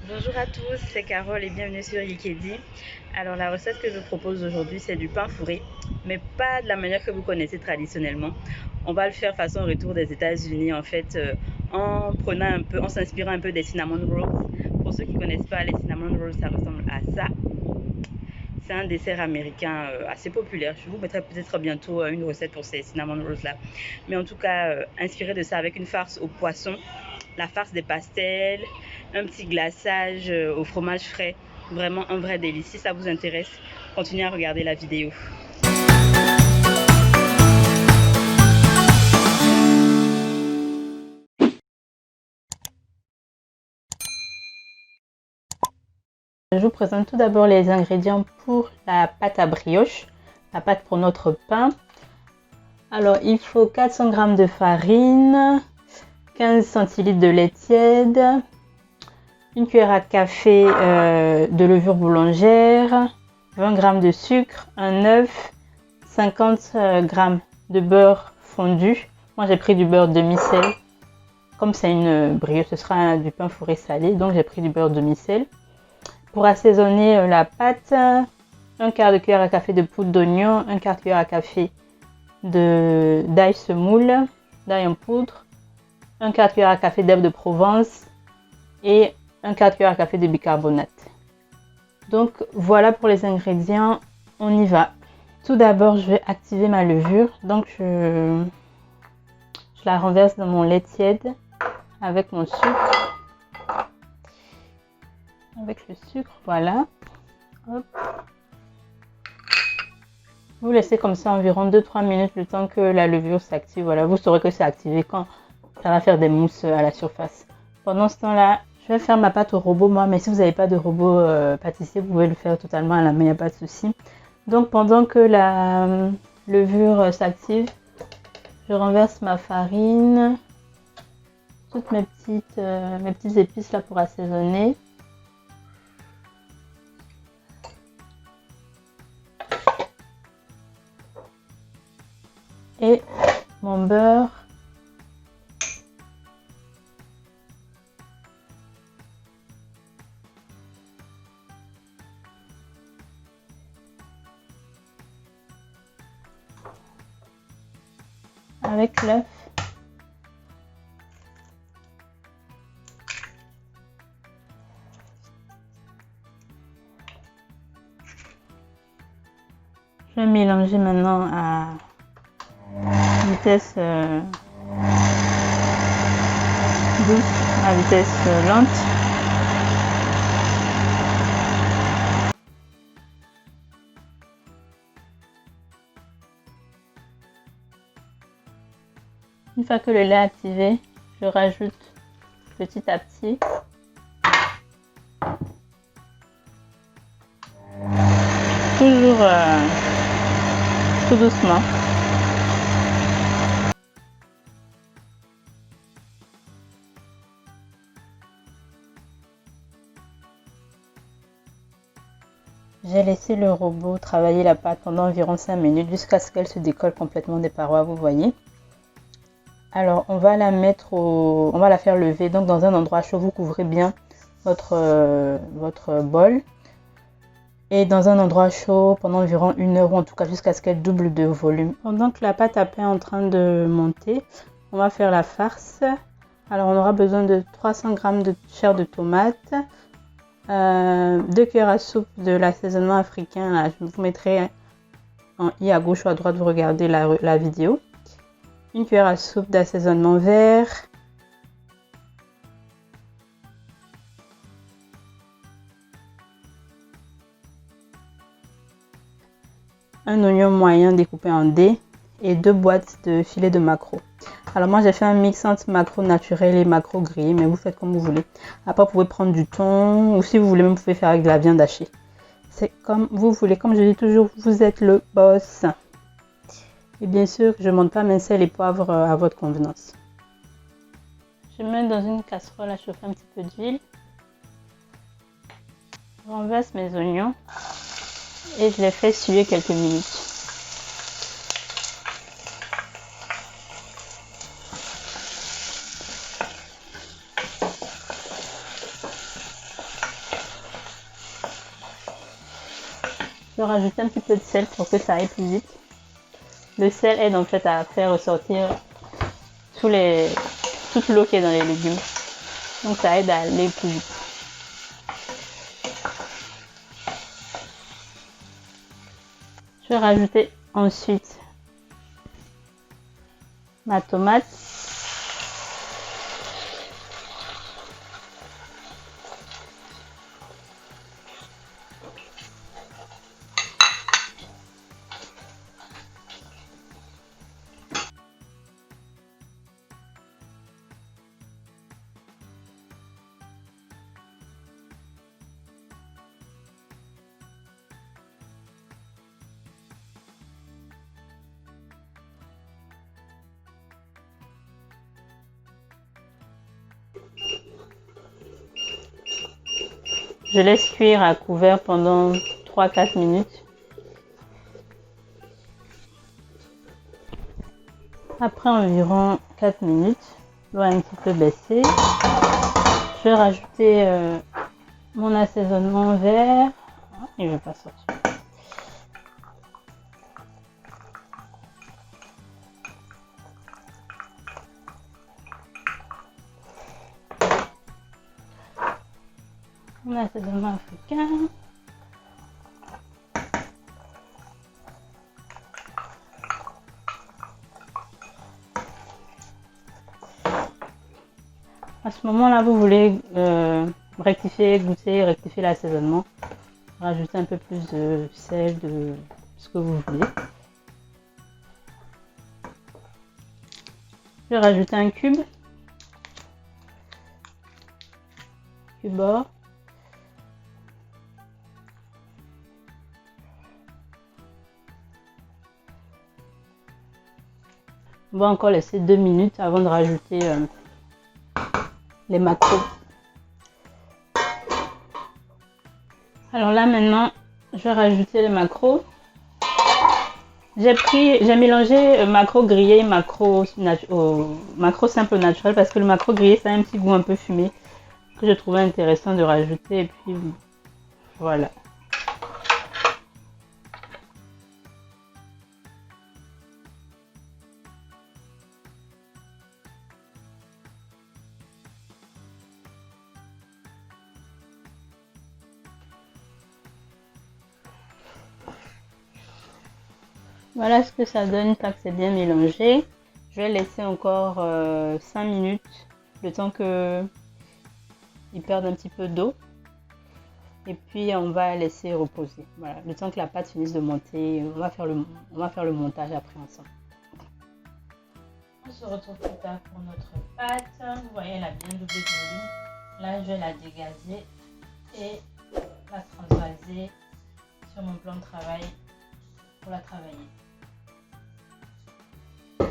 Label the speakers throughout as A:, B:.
A: Bonjour à tous, c'est Carole et bienvenue sur Yikedi. Alors la recette que je vous propose aujourd'hui c'est du pain fourré, mais pas de la manière que vous connaissez traditionnellement. On va le faire façon retour des États-Unis en fait, en s'inspirant un peu des cinnamon rolls. Pour ceux qui ne connaissent pas les cinnamon rolls, ça ressemble à ça. C'est un dessert américain assez populaire. Je vous mettrai peut-être bientôt une recette pour ces cinnamon rolls là. Mais en tout cas, inspiré de ça avec une farce au poisson, la farce des pastels, un petit glaçage au fromage frais. Vraiment un vrai délice. Si ça vous intéresse, continuez à regarder la vidéo.
B: Je vous présente tout d'abord les ingrédients pour la pâte à brioche, la pâte pour notre pain. Alors, il faut 400 g de farine, 15 centilitres de lait tiède, une cuillère à café de levure boulangère, 20 g de sucre, un œuf, 50 g de beurre fondu. Moi, j'ai pris du beurre demi-sel. Comme c'est une brioche, ce sera du pain fourré salé, donc j'ai pris du beurre demi-sel. Pour assaisonner la pâte, un quart de cuillère à café de poudre d'oignon, un quart de cuillère à café d'ail semoule, d'ail en poudre, un quart de cuillère à café d'herbes de Provence et un quart de cuillère à café de bicarbonate. Donc voilà pour les ingrédients, on y va. Tout d'abord, je vais activer ma levure. Donc je la renverse dans mon lait tiède avec mon sucre. Avec le sucre, voilà. Hop. Vous laissez comme ça environ 2-3 minutes le temps que la levure s'active. Voilà, vous saurez que c'est activé quand ça va faire des mousses à la surface. Pendant ce temps-là, je vais faire ma pâte au robot moi, mais si vous n'avez pas de robot pâtissier, vous pouvez le faire totalement à la main, il n'y a pas de souci. Donc pendant que la levure s'active, je renverse ma farine, toutes mes petites épices là pour assaisonner. Et mon beurre. Avec l'œuf. Je vais mélanger maintenant à vitesse douce, à vitesse lente. Une fois que le lait est activé, je rajoute petit à petit. Toujours tout doucement. J'ai laissé le robot travailler la pâte pendant environ 5 minutes jusqu'à ce qu'elle se décolle complètement des parois, vous voyez. Alors on va la mettre on va la faire lever donc dans un endroit chaud. Vous couvrez bien votre bol et dans un endroit chaud pendant environ 1 heure ou en tout cas jusqu'à ce qu'elle double de volume. Pendant que la pâte à pain est en train de monter, on va faire la farce. Alors on aura besoin de 300 g de chair de tomate, 2 cuillères à soupe de l'assaisonnement africain. Là, je vous mettrai en i à gauche ou à droite, vous regardez la vidéo. Une cuillère à soupe d'assaisonnement vert, un oignon moyen découpé en dés et 2 boîtes de filets de maquereau. Alors moi j'ai fait un mix entre maquereau naturel et maquereau grillé, mais vous faites comme vous voulez. Après vous pouvez prendre du thon ou si vous voulez même vous pouvez faire avec de la viande hachée. C'est comme vous voulez, comme je dis toujours, vous êtes le boss. Et bien sûr, je ne monte pas mes sel et poivre à votre convenance. Je mets dans une casserole à chauffer un petit peu d'huile. Je renverse mes oignons et je les fais suer quelques minutes. vais rajouter un petit peu de sel pour que ça aille plus vite. Le sel aide en fait à faire ressortir toute l'eau qui est dans les légumes. Donc ça aide à aller plus vite. Je vais rajouter ensuite ma tomate. Je laisse cuire à couvert pendant 3-4 minutes. Après environ 4 minutes, l'eau a un petit peu baissé. Je vais rajouter mon assaisonnement vert. Il ne veut pas sortir. Mon assaisonnement africain. À ce moment-là, vous voulez rectifier l'assaisonnement. Rajouter un peu plus de sel, de ce que vous voulez. Je vais rajouter un cube. Cube-or. On va encore laisser 2 minutes avant de rajouter les macros. Alors là maintenant, je vais rajouter les macros. J'ai mélangé macro grillé et macro simple naturel parce que le macro grillé ça a un petit goût un peu fumé que je trouvais intéressant de rajouter et puis voilà. Voilà ce que ça donne une fois que c'est bien mélangé. Je vais laisser encore 5 minutes, le temps que il perde un petit peu d'eau. Et puis on va laisser reposer. Voilà, le temps que la pâte finisse de monter, on va faire le montage après ensemble. On se retrouve plus tard pour notre pâte. Vous voyez, elle a bien doublé de volume. Là, je vais la dégazer et la transvaser sur mon plan de travail pour la travailler. Alors,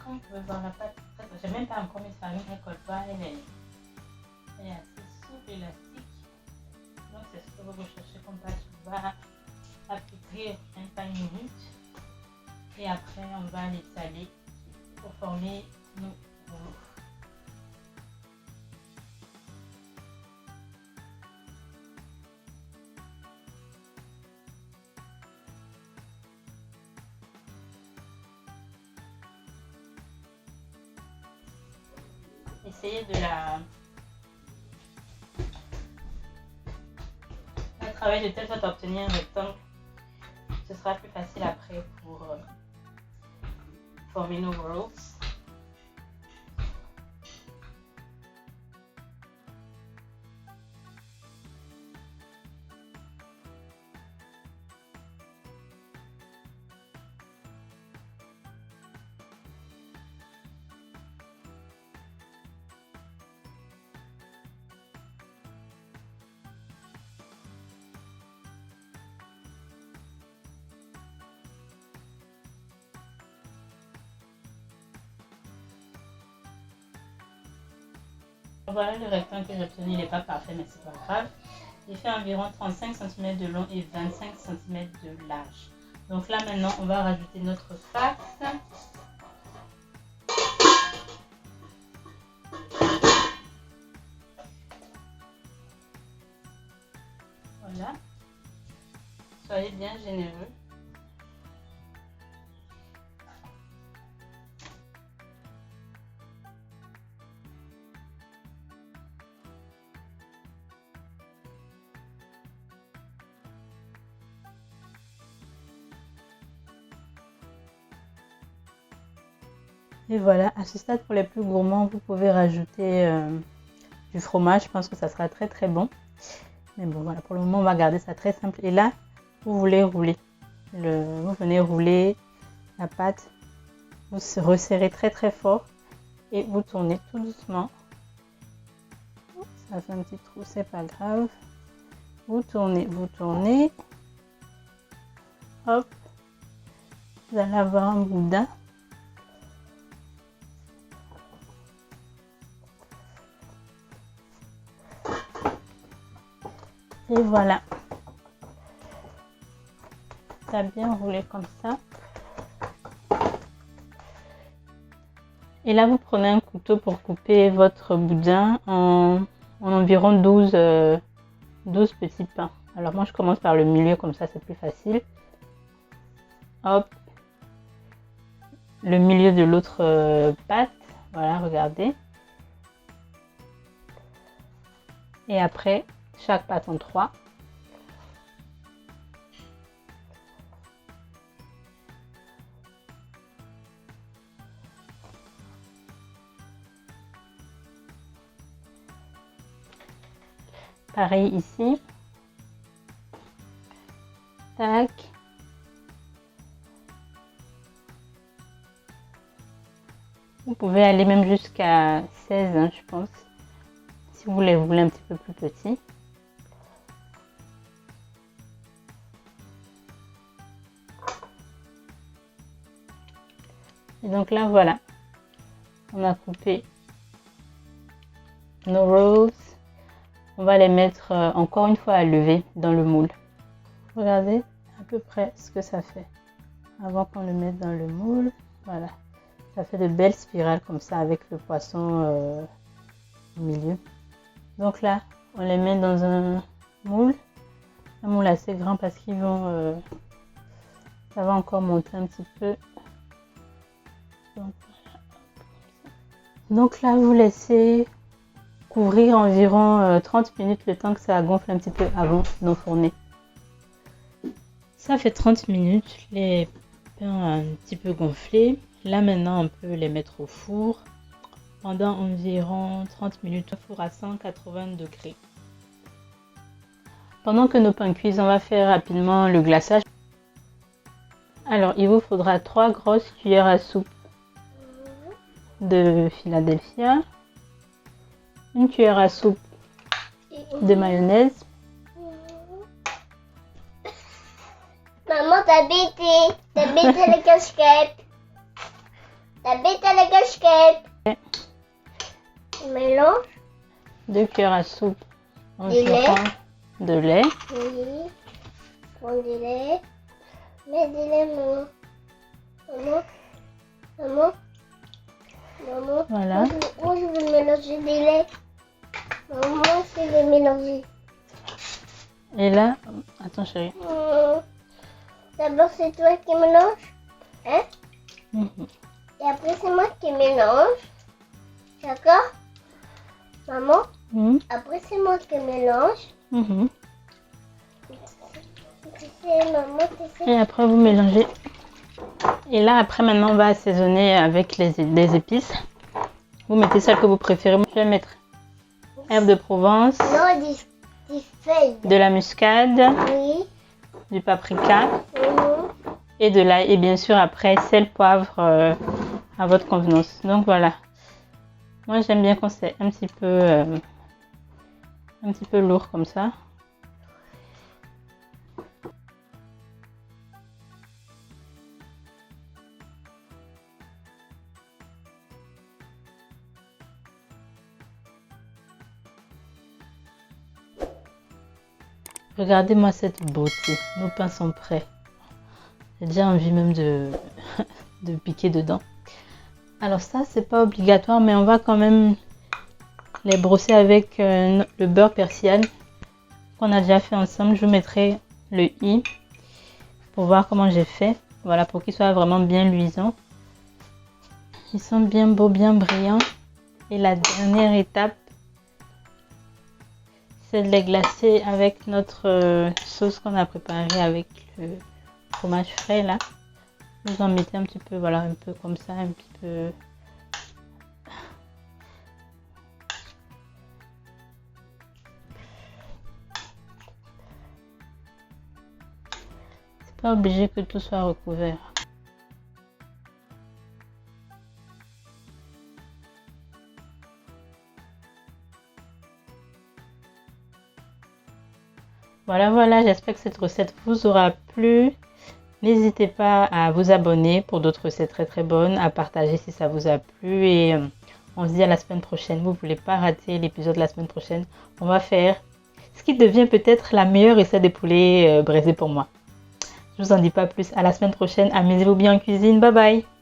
B: comme vous pouvez voir, la pâte, je n'ai même pas encore mis de farine, elle ne colle pas, elle est assez souple, élastique. Donc, c'est ce que vous recherchez comme pâte. On va appliquer un pain minute et après, on va les saler pour former nos rouleaux. Essayez de la travailler de telle sorte à obtenir un rectangle. Ce sera plus facile après pour former nos rolls. Voilà le rectangle que j'ai obtenu, il n'est pas parfait mais c'est pas grave. Il fait environ 35 cm de long et 25 cm de large. Donc là maintenant on va rajouter notre farce. Voilà. Soyez bien généreux. Et voilà, à ce stade, pour les plus gourmands, vous pouvez rajouter du fromage. Je pense que ça sera très très bon. Mais bon, voilà, pour le moment, on va garder ça très simple. Et là, vous voulez rouler. Vous venez rouler la pâte. Vous resserrez très très fort. Et vous tournez tout doucement. Ça fait un petit trou, c'est pas grave. Vous tournez, vous tournez. Hop. Vous allez avoir un boudin. Et voilà. Ça a bien roulé comme ça. Et là, vous prenez un couteau pour couper votre boudin en environ 12 petits pains. Alors moi, je commence par le milieu, comme ça, c'est plus facile. Hop. Le milieu de l'autre pâte. Voilà, regardez. Et après, chaque pâte en 3. Pareil ici. Tac. Vous pouvez aller même jusqu'à 16, hein, je pense. Si vous les voulez un petit peu plus petit. Et donc là, voilà. On a coupé nos rolls. On va les mettre encore une fois à lever dans le moule. Regardez à peu près ce que ça fait. Avant qu'on le mette dans le moule, voilà. Ça fait de belles spirales comme ça avec le poisson au milieu. Donc là, on les met dans un moule assez grand parce qu'ils vont, ça va encore monter un petit peu. Donc là, vous laissez couvrir environ 30 minutes le temps que ça gonfle un petit peu avant d'enfourner. Ça fait 30 minutes, les pains ont un petit peu gonflé. Là maintenant, on peut les mettre au four pendant environ 30 minutes au four à 180 degrés. Pendant que nos pains cuisent, on va faire rapidement le glaçage. Alors, il vous faudra 3 grosses cuillères à soupe de Philadelphia, une cuillère à soupe de mayonnaise.
C: Maman, t'as bêté la casquette. T'as bêté la casquette. Mélange.
B: 2 cuillères à soupe
C: lait.
B: De lait.
C: Oui. Prends du lait. Mets du lait, maman. Maman.
B: Voilà.
C: Moi, je veux mélanger des laits. Maman, je vais mélanger.
B: Et là, attends chérie.
C: D'abord, c'est toi qui mélange. Hein?
B: Mhm.
C: Et après, c'est moi qui mélange. D'accord? Maman?
B: Mhm.
C: Après, c'est moi qui mélange.
B: Mhm.
C: Tu sais, maman, tu sais.
B: Et après, vous mélangez. Et là, après, maintenant, on va assaisonner avec des épices. Vous mettez celle que vous préférez. Moi, je vais mettre herbe de Provence,
C: Non, des feuilles.
B: de la muscade,
C: Oui.
B: du paprika
C: Mhm.
B: et de l'ail. Et bien sûr, après, sel, poivre à votre convenance. Donc voilà. Moi, j'aime bien quand c'est un petit peu lourd comme ça. Regardez-moi cette beauté. Nos pains sont prêts. J'ai déjà envie même de piquer dedans. Alors ça, c'est pas obligatoire, mais on va quand même les brosser avec le beurre persillade qu'on a déjà fait ensemble. Je vous mettrai le i pour voir comment j'ai fait. Voilà, pour qu'ils soient vraiment bien luisants. Ils sont bien beaux, bien brillants. Et la dernière étape, c'est de les glacer avec notre sauce qu'on a préparée avec le fromage frais là. Vous en mettez un petit peu, voilà, un peu comme ça, un petit peu. C'est pas obligé que tout soit recouvert. Voilà, j'espère que cette recette vous aura plu. N'hésitez pas à vous abonner pour d'autres recettes très bonnes, à partager si ça vous a plu et on se dit à la semaine prochaine. Vous ne voulez pas rater l'épisode de la semaine prochaine. On va faire ce qui devient peut-être la meilleure recette de poulet braisé pour moi. Je vous en dis pas plus. À la semaine prochaine. Amusez-vous bien en cuisine. Bye bye.